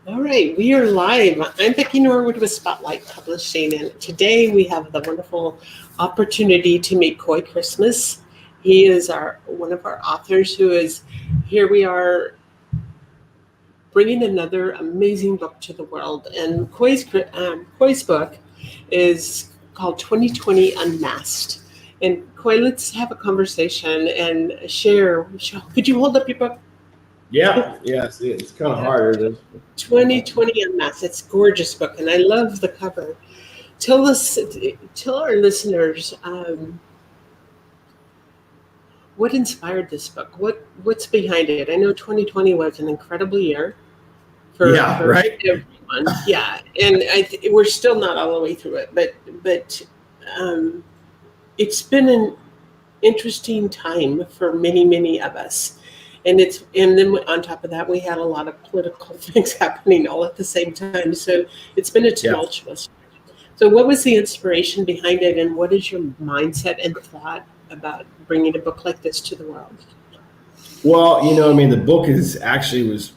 All right, we are live. I'm Becky Norwood with Spotlight Publishing, and today we have the wonderful opportunity to meet Coy Christmas. He is one of our authors who is here. We are bringing another amazing book to the world, and Coy's book is called 2020 Unmasked. And Coy, let's have a conversation and share. Could you hold up your book? Yes, it's kind of harder. 2020 Unmasked. It's a gorgeous book, and I love the cover. Tell our listeners what inspired this book. What's behind it? I know 2020 was an incredible year for right? everyone. Yeah, and we're still not all the way through it, but it's been an interesting time for many of us. And then on top of that, we had a lot of political things happening all at the same time. So it's been a tumultuous. Yeah. So what was the inspiration behind it, and what is your mindset and thought about bringing a book like this to the world? Well, the book was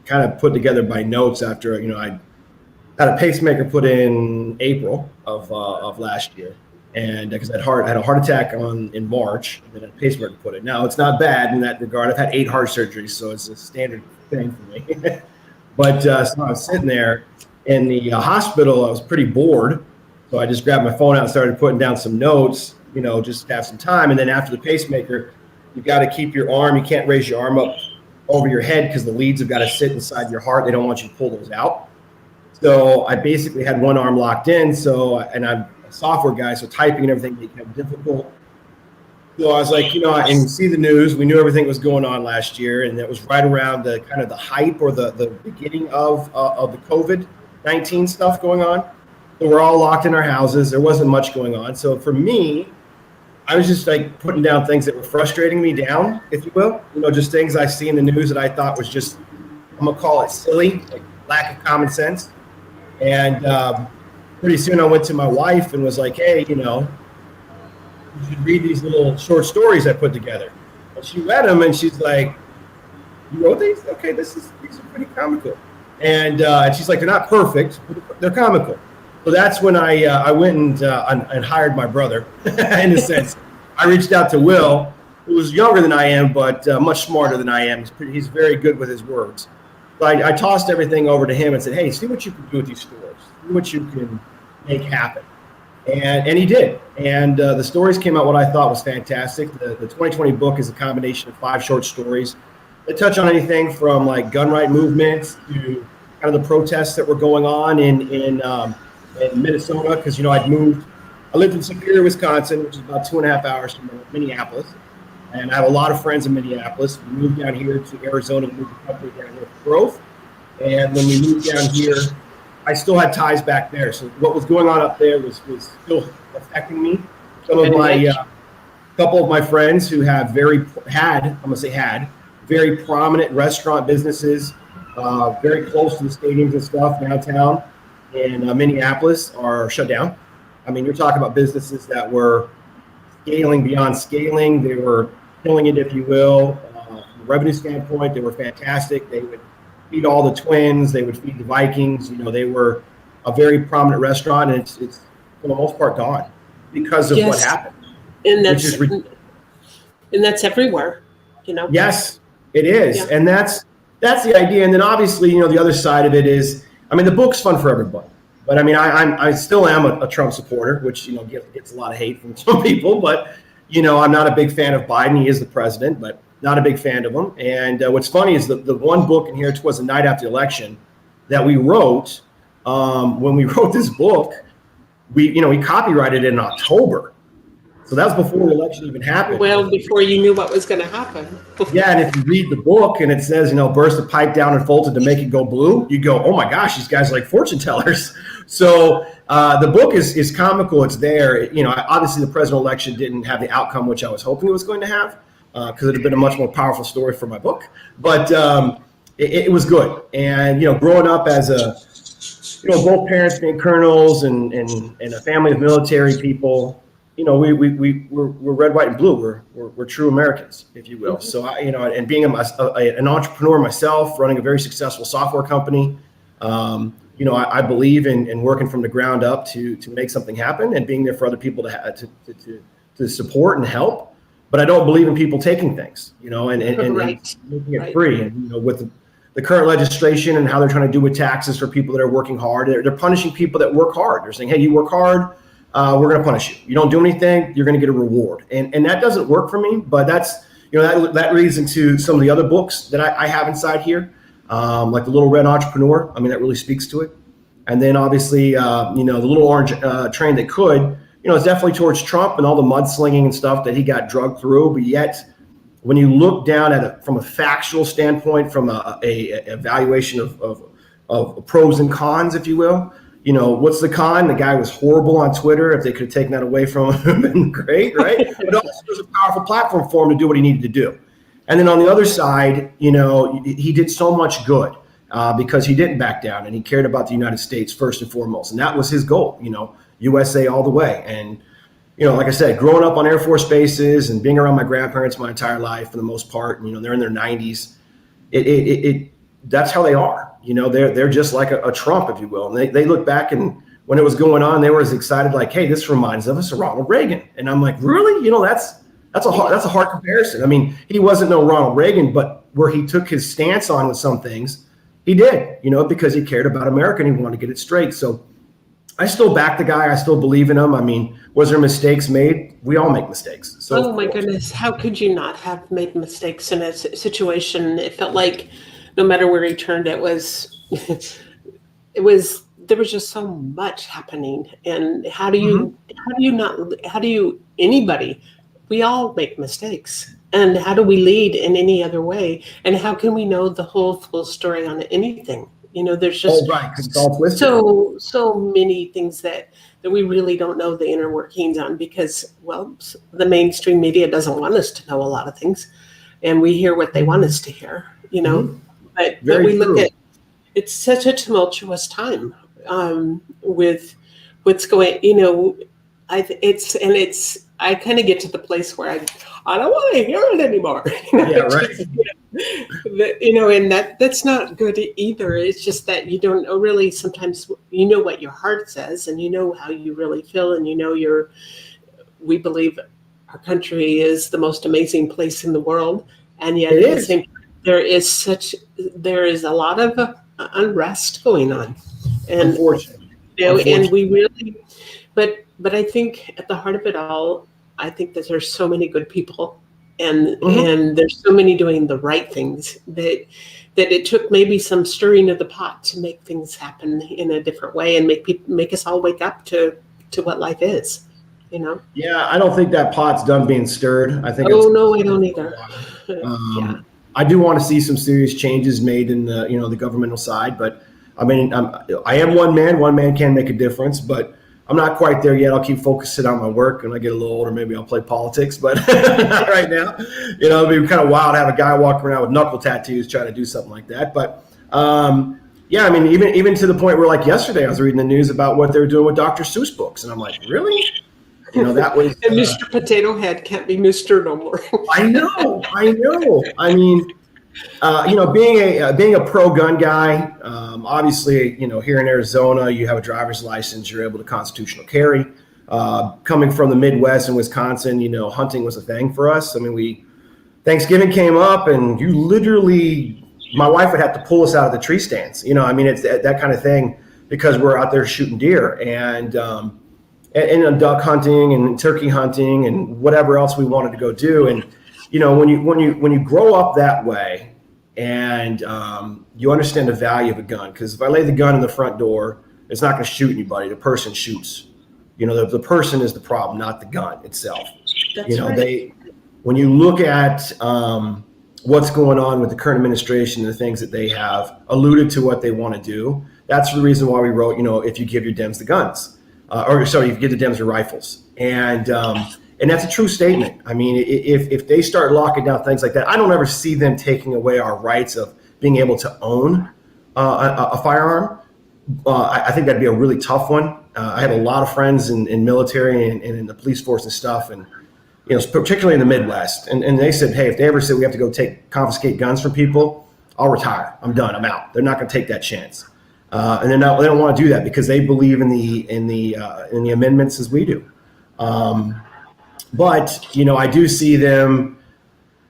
kind of put together by notes after, I had a pacemaker put in April of last year. And because I had a heart attack in March, and then a pacemaker put in. Now, it's not bad in that regard. I've had 8 heart surgeries, so it's a standard thing for me. But so I was sitting there in the hospital. I was pretty bored, so I just grabbed my phone out and started putting down some notes, just to have some time. And then after the pacemaker, you've got to keep your arm. You can't raise your arm up over your head because the leads have got to sit inside your heart. They don't want you to pull those out. So I basically had one arm locked in. And I'm software guy, so typing and everything became difficult. So I was like, and see the news. We knew everything was going on last year, and it was right around the kind of the hype or the beginning of the COVID-19 stuff going on. So we're all locked in our houses. There wasn't much going on. So for me, I was just like putting down things that were frustrating me down, if you will. Just things I see in the news that I thought was just, I'm gonna call it silly, like lack of common sense. And pretty soon I went to my wife and was like, hey, you should read these little short stories I put together. And she read them and she's like, you wrote these? Okay, these are pretty comical. And she's like, they're not perfect, but they're comical. So that's when I went and hired my brother, in a sense. I reached out to Will, who was younger than I am, but much smarter than I am. He's very good with his words. So I tossed everything over to him and said, hey, see what you can do with these stories. See what you can make happen. And he did. And the stories came out what I thought was fantastic. The 2020 book is a combination of 5 short stories that touch on anything from like gun right movements to kind of the protests that were going on in Minnesota. Because, I lived in Superior, Wisconsin, which is about 2.5 hours from Minneapolis. And I have a lot of friends in Minneapolis. We moved down here to Arizona to move the company down here for growth. And when we moved down here, I still had ties back there. So what was going on up there was still affecting me. Some of my, couple of my friends who had very prominent restaurant businesses, very close to the stadiums and stuff downtown in Minneapolis are shut down. I mean, you're talking about businesses that were scaling beyond scaling. They were killing it, if you will. From a revenue standpoint, they were fantastic. They would feed all the Twins. They would feed the Vikings. They were a very prominent restaurant, and it's for the most part gone because of what happened. And that's everywhere, Yes, it is, yeah. And that's the idea. And then obviously, the other side of it is, the book's fun for everybody. But I still am a Trump supporter, which gets a lot of hate from some people. But I'm not a big fan of Biden. He is the president, but not a big fan of him. And what's funny is the one book in here, it was the night after the election that we wrote. When we wrote this book, we copyrighted it in October. So that was before the election even happened. Well, before you knew what was going to happen. Yeah, and if you read the book and it says, burst the pipe down and folded to make it go blue, you go, oh my gosh, these guys are like fortune tellers. So the book is comical. It's there. Obviously the presidential election didn't have the outcome which I was hoping it was going to have because it had been a much more powerful story for my book. But it was good. And, growing up as both parents being colonels and a family of military people, we're red, white, and blue. We're true Americans, if you will. So and being an entrepreneur myself, running a very successful software company, I believe in working from the ground up to make something happen and being there for other people to support and help. But I don't believe in people taking things, and Right. making it Right. free. And with the current legislation and how they're trying to do with taxes for people that are working hard, they're punishing people that work hard. They're saying, hey, you work hard, we're going to punish you. You don't do anything, you're going to get a reward. And that doesn't work for me. But that's that leads into some of the other books that I have inside here, like The Little Red Entrepreneur. I mean, that really speaks to it. And then obviously, The Little Orange Train That Could. It's definitely towards Trump and all the mudslinging and stuff that he got drugged through. But yet, when you look down at it from a factual standpoint, from a evaluation of pros and cons, if you will, what's the con? The guy was horrible on Twitter. If they could have taken that away from him, then great, right? But also, it was a powerful platform for him to do what he needed to do. And then on the other side, he did so much good because he didn't back down and he cared about the United States first and foremost. And that was his goal, USA all the way. And, like I said, growing up on Air Force bases and being around my grandparents my entire life for the most part, they're in their 90s. That's how they are. They're just like a Trump, if you will. And they look back and when it was going on, they were as excited, like, hey, this reminds us of Ronald Reagan. And I'm like, really? That's a hard comparison. I mean, he wasn't no Ronald Reagan, but where he took his stance on with some things, he did, because he cared about America and he wanted to get it straight. So I still back the guy. I still believe in him. I mean, was there mistakes made? We all make mistakes. So Oh my goodness, how could you not have made mistakes in a situation? It felt like no matter where he turned, there was just so much happening. And anybody, we all make mistakes. And how do we lead in any other way? And how can we know the whole full story on anything? There's just so many things that we really don't know the inner workings on because, well, the mainstream media doesn't want us to know a lot of things, and we hear what they want us to hear, Mm-hmm. But we look at it's such a tumultuous time with what's going. I kind of get to the place where I don't want to hear it anymore. Yeah, right. And that's not good either. It's just that you don't know really sometimes what your heart says and how you really feel and we believe our country is the most amazing place in the world. And yet at the same time, there is a lot of unrest going on. And unfortunately. and we really but I think at the heart of it all, I think that there's so many good people and there's so many doing the right things that it took maybe some stirring of the pot to make things happen in a different way and make us all wake up to what life is, Yeah, I don't think that pot's done being stirred. I think. Oh no, I don't either. Yeah. I do want to see some serious changes made in the the governmental side, but I mean, I am one man. One man can make a difference, but I'm not quite there yet. I'll keep focusing on my work. When I get a little older, maybe I'll play politics, but not right now. It'd be kind of wild to have a guy walk around with knuckle tattoos trying to do something like that. But yeah, I mean, even to the point where, like yesterday, I was reading the news about what they were doing with Dr. Seuss books, and I'm like, really? That was and Mr. Potato Head can't be Mr. no more. I know. I mean, being a pro-gun guy, obviously, here in Arizona, you have a driver's license, you're able to constitutional carry. Coming from the Midwest and Wisconsin, hunting was a thing for us. I mean, Thanksgiving came up, and you literally, my wife would have to pull us out of the tree stands. It's that kind of thing because we're out there shooting deer and duck hunting and turkey hunting and whatever else we wanted to go do. And when you grow up that way and you understand the value of a gun, because if I lay the gun in the front door, it's not going to shoot anybody. The person shoots. The person is the problem, not the gun itself. That's right. When you look at what's going on with the current administration and the things that they have alluded to what they want to do, that's the reason why we wrote, if you give your Dems the guns. If you give the Dems your rifles. And that's a true statement. I mean, if they start locking down things like that, I don't ever see them taking away our rights of being able to own a firearm. I think that'd be a really tough one. I have a lot of friends in military and in the police force and stuff, and particularly in the Midwest. And they said, hey, if they ever said we have to go confiscate guns from people, I'll retire. I'm done. I'm out. They're not going to take that chance. and they don't want to do that because they believe in the amendments as we do. But I do see them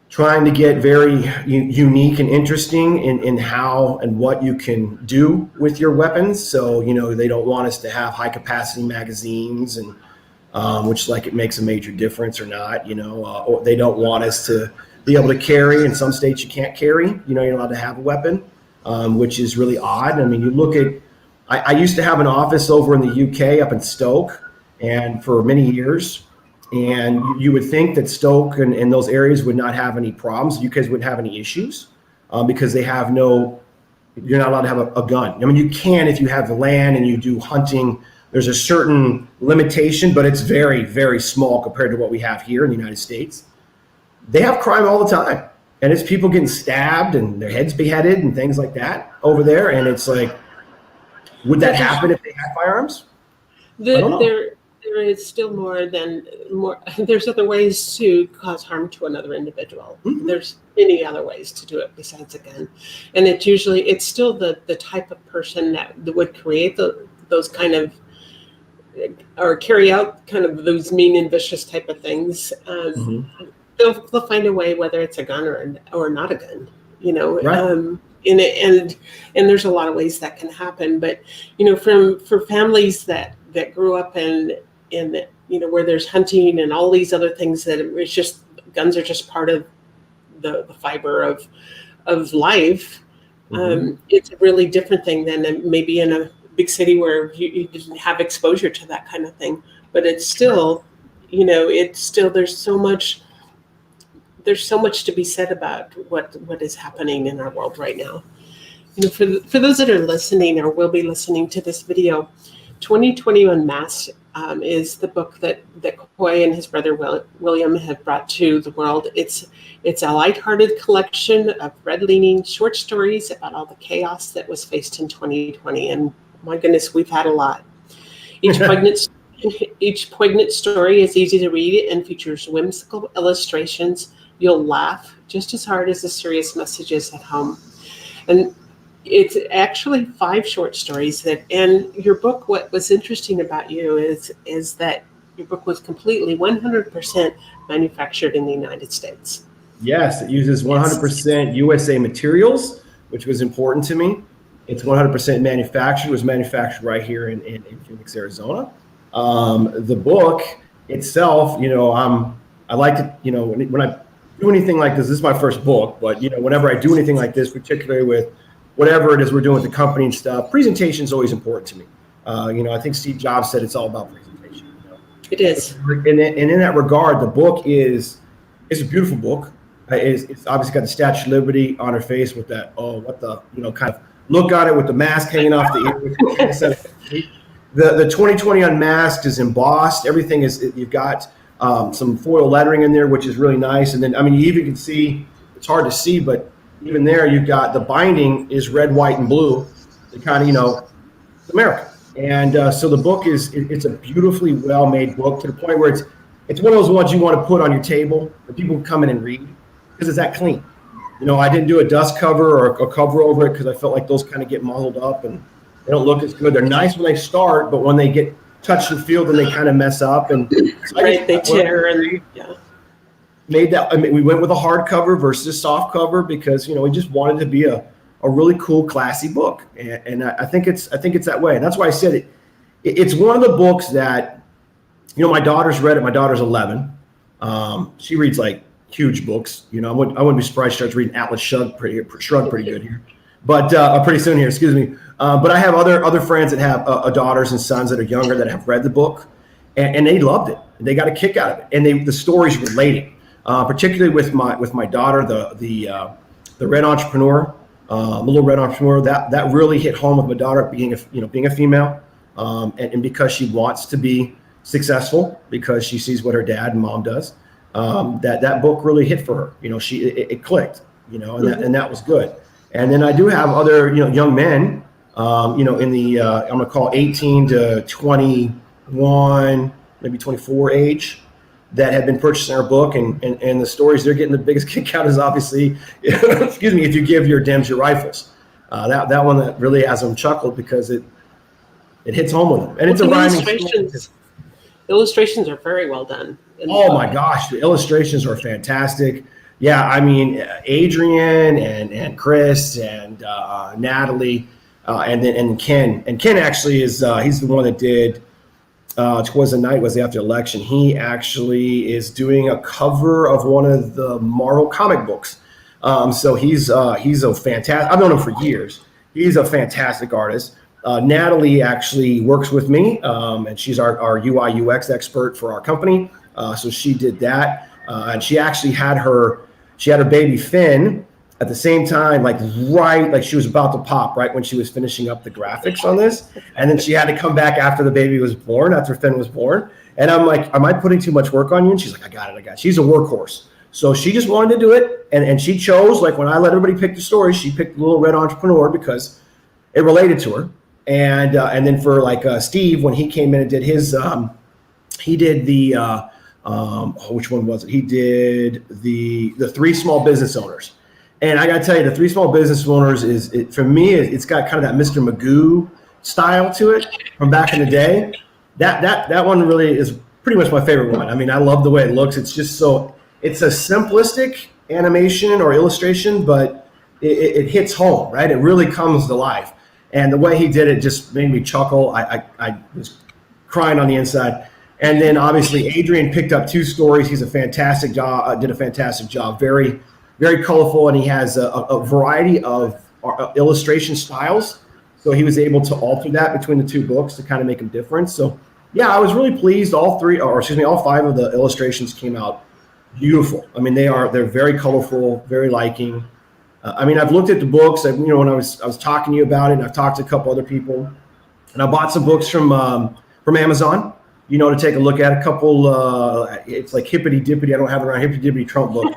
trying to get very unique and interesting in how and what you can do with your weapons. So they don't want us to have high capacity magazines, and which it makes a major difference or not. Or they don't want us to be able to carry. In some states you can't carry. You're allowed to have a weapon, which is really odd. I mean, you look at. I used to have an office over in the UK up in Stoke, and for many years. And you would think that Stoke and those areas would not have any problems. You guys wouldn't have any issues because they have you're not allowed to have a gun. I mean, you can if you have the land and you do hunting. There's a certain limitation, but it's very, very small compared to what we have here in the United States. They have crime all the time. And it's people getting stabbed and their heads beheaded and things like that over there. And it's like, would that happen if they had firearms? I don't know. There is still more. There's other ways to cause harm to another individual. Mm-hmm. There's many other ways to do it besides a gun, and it's still the type of person that would create those kind of or carry out kind of those mean and vicious type of things. Mm-hmm. They'll find a way, whether it's a gun or not a gun. Right. And there's a lot of ways that can happen. But for families that grew up in where there's hunting and all these other things, that it's just guns are just part of the fiber of life. Mm-hmm. It's a really different thing than maybe in a big city where you didn't have exposure to that kind of thing. But it's still, there's so much to be said about what is happening in our world right now. For those that are listening or will be listening to this video, 2020 Unmasked is the book that Coy and his brother William have brought to the world. It's a lighthearted collection of red-leaning short stories about all the chaos that was faced in 2020. And my goodness, we've had a lot. Each poignant story is easy to read and features whimsical illustrations. You'll laugh just as hard as the serious messages at home. And it's actually 5 short stories and your book, what was interesting about you is that your book was completely 100% manufactured in the United States. Yes, it uses 100% USA materials, which was important to me. It's 100% manufactured. It was manufactured right here in Phoenix, Arizona. The book itself, I like to, when I do anything like this is my first book, but whenever I do anything like this, particularly with whatever it is we're doing with the company and stuff, presentation is always important to me. I think Steve Jobs said it's all about presentation. It is. And in that regard, the book is a beautiful book. It's obviously got the Statue of Liberty on her face with that, kind of look on it with the mask hanging off the ear. The 2020 Unmasked is embossed. Everything is, you've got some foil lettering in there, which is really nice. And then, you even can see, it's hard to see, but even there, you've got the binding is red, white, and blue. The kind of, America. And so the book it's a beautifully well-made book to the point where it's one of those ones you want to put on your table for people to come in and read because it's that clean. I didn't do a dust cover or a cover over it because I felt like those kind of get muddled up and they don't look as good. They're nice when they start, but when they get touched and feel, then they kind of mess up. And so right, they tear. And yeah. Made that. We went with a hardcover versus a soft cover because we just wanted to be a really cool, classy book, and I think it's that way. And that's why I said it's one of the books that my daughter's read it. My daughter's 11. She reads like huge books. I wouldn't be surprised she starts reading Atlas Shrugged pretty good here, but pretty soon here. Excuse me. But I have other friends that have daughters and sons that are younger that have read the book, and they loved it. They got a kick out of it, and the stories related. Particularly with my daughter, the red entrepreneur, the little red entrepreneur, that really hit home with my daughter being a female, and because she wants to be successful because she sees what her dad and mom does. That book really hit for her. It clicked. And that was good. And then I do have other young men, in the I'm gonna call 18 to 21, maybe 24 age, that have been purchasing our book, and the stories they're getting the biggest kick out is obviously, excuse me, if you give your Dems your rifles. that one that really has them chuckled because it hits home with them, and it's a rhyming story. Illustrations are very well done. Oh my gosh, the illustrations are fantastic. Yeah, I mean Adrian and Chris and Natalie and then Ken. And Ken actually is he's the one that did "'Twas the Night Was After Election." He actually is doing a cover of one of the Marvel comic books. So he's a fantastic. I've known him for years. He's a fantastic artist. Natalie actually works with me, and she's our UI UX expert for our company. So she did that, and she actually had her baby Finn at the same time, like she was about to pop right when she was finishing up the graphics on this, and then she had to come back after the baby was born, after Finn was born. And I'm like, am I putting too much work on you? And she's like, I got it. She's a workhorse. So she just wanted to do it, and she chose, like when I let everybody pick the story, she picked Little Red Entrepreneur because it related to her. And then for Steve, when he came in and did his, he did the which one was it? He did the Three Small Business Owners. And I got to tell you, the Three Small Business Owners for me, it's got kind of that Mr. Magoo style to it from back in the day. That one really is pretty much my favorite one. I mean, I love the way it looks. It's just it's a simplistic animation or illustration, but it hits home, right? It really comes to life. And the way he did it just made me chuckle. I was crying on the inside. And then obviously Adrian picked up 2 stories. He's did a fantastic job. Very, very colorful, and he has a variety of illustration styles. So he was able to alter that between the 2 books to kind of make them different. So yeah, I was really pleased. All 5 of the illustrations came out beautiful. I mean, they're very colorful, very liking. I mean, I've looked at the books. When I was talking to you about it, and I've talked to a couple other people, and I bought some books from Amazon, to take a look at. A couple, it's like Hippity Dippity. I don't have it around. Hippity Dippity Trump book.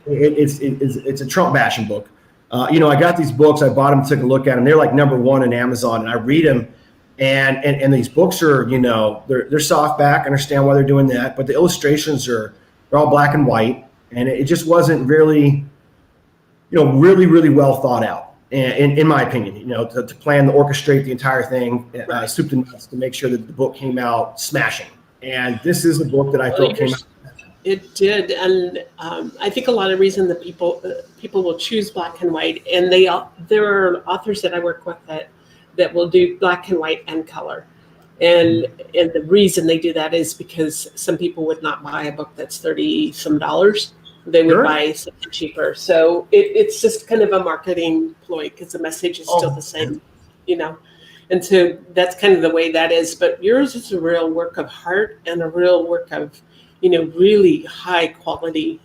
It's a Trump bashing book. I got these books. I bought them, took a look at them. They're like #1 in Amazon, and I read them. And these books are, they're softback. I understand why they're doing that, but the illustrations they're all black and white, and it just wasn't really. Really, really well thought out, in my opinion, to plan, to orchestrate the entire thing, soup to nuts, to make sure that the book came out smashing. And this is a book that I thought came out. It did. And I think a lot of reason that people will choose black and white, and there are authors that I work with that will do black and white and color. And the reason they do that is because some people would not buy a book that's $30-some. They would buy something cheaper. So it's just kind of a marketing ploy because the message is still the same, And so that's kind of the way that is. But yours is a real work of heart and a real work of, really high quality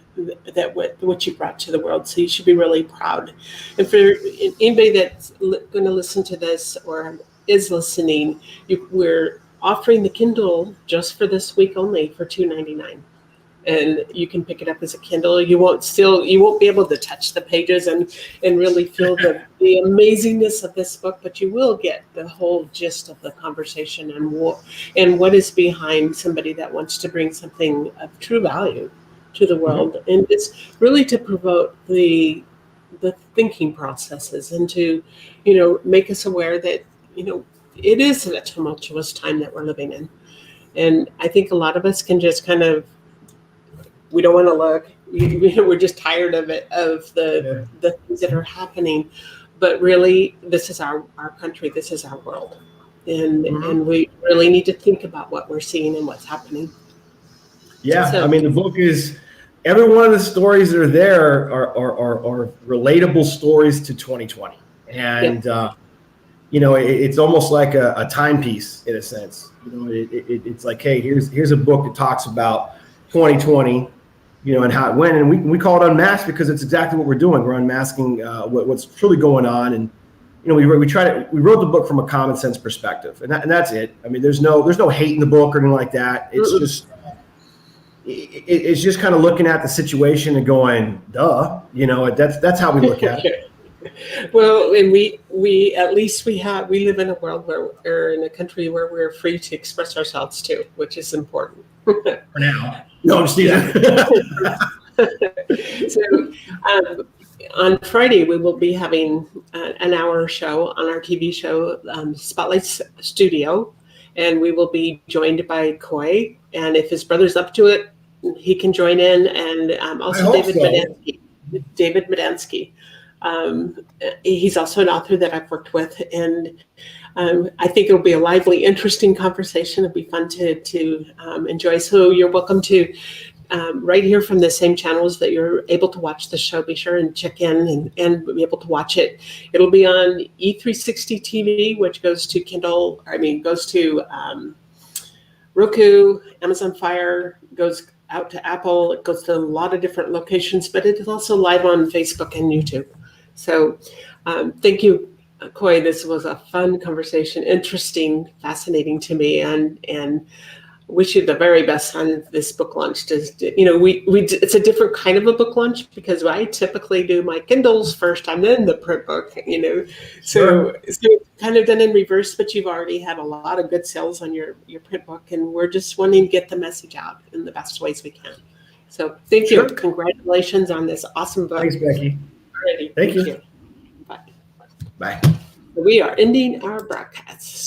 what you brought to the world. So you should be really proud. And for anybody that's going to listen to this or is listening, we're offering the Kindle just for this week only for $2.99. And you can pick it up as a Kindle. You won't be able to touch the pages and really feel the amazingness of this book, but you will get the whole gist of the conversation and what is behind somebody that wants to bring something of true value to the world. Mm-hmm. And it's really to promote the thinking processes and to, make us aware that, it is a tumultuous time that we're living in. And I think a lot of us can just kind of, we don't want to look. We're just tired of it, of the things that are happening. But really, this is our country. This is our world, and we really need to think about what we're seeing and what's happening. Yeah, so, I mean, the book is every one of the stories that are there are relatable stories to 2020, and it's almost like a timepiece in a sense. It's like, hey, here's a book that talks about 2020. And how it went, and we call it Unmasked because it's exactly what we're doing. We're unmasking what's truly going on, and we wrote the book from a common sense perspective, and that's it. I mean, there's no hate in the book or anything like that. It's just kind of looking at the situation and going, duh, that's how we look at it. Well, and we at least we live in a world where we're in a country where we're free to express ourselves too, which is important. For now. No, I'm just teasing. So on Friday, we will be having an hour show on our TV show, Spotlight Studio, and we will be joined by Coy. And if his brother's up to it, he can join in, and also David Medansky. David Medansky. He's also an author that I've worked with, and I think it'll be a lively, interesting conversation. It'll be fun to enjoy. So you're welcome to right here from the same channels that you're able to watch the show. Be sure and check in and be able to watch it. It'll be on E360 TV, which goes to Kindle. Goes to Roku, Amazon Fire, goes out to Apple. It goes to a lot of different locations, but it is also live on Facebook and YouTube. So thank you, Coy. This was a fun conversation, interesting, fascinating to me, and wish you the very best on this book launch. It's a different kind of a book launch because I typically do my Kindles first and then the print book, So it's kind of done in reverse, but you've already had a lot of good sales on your print book, and we're just wanting to get the message out in the best ways we can. So thank you. Congratulations on this awesome book. Thanks, Becky. Alrighty. Thank you. Bye. Bye. We are ending our broadcast.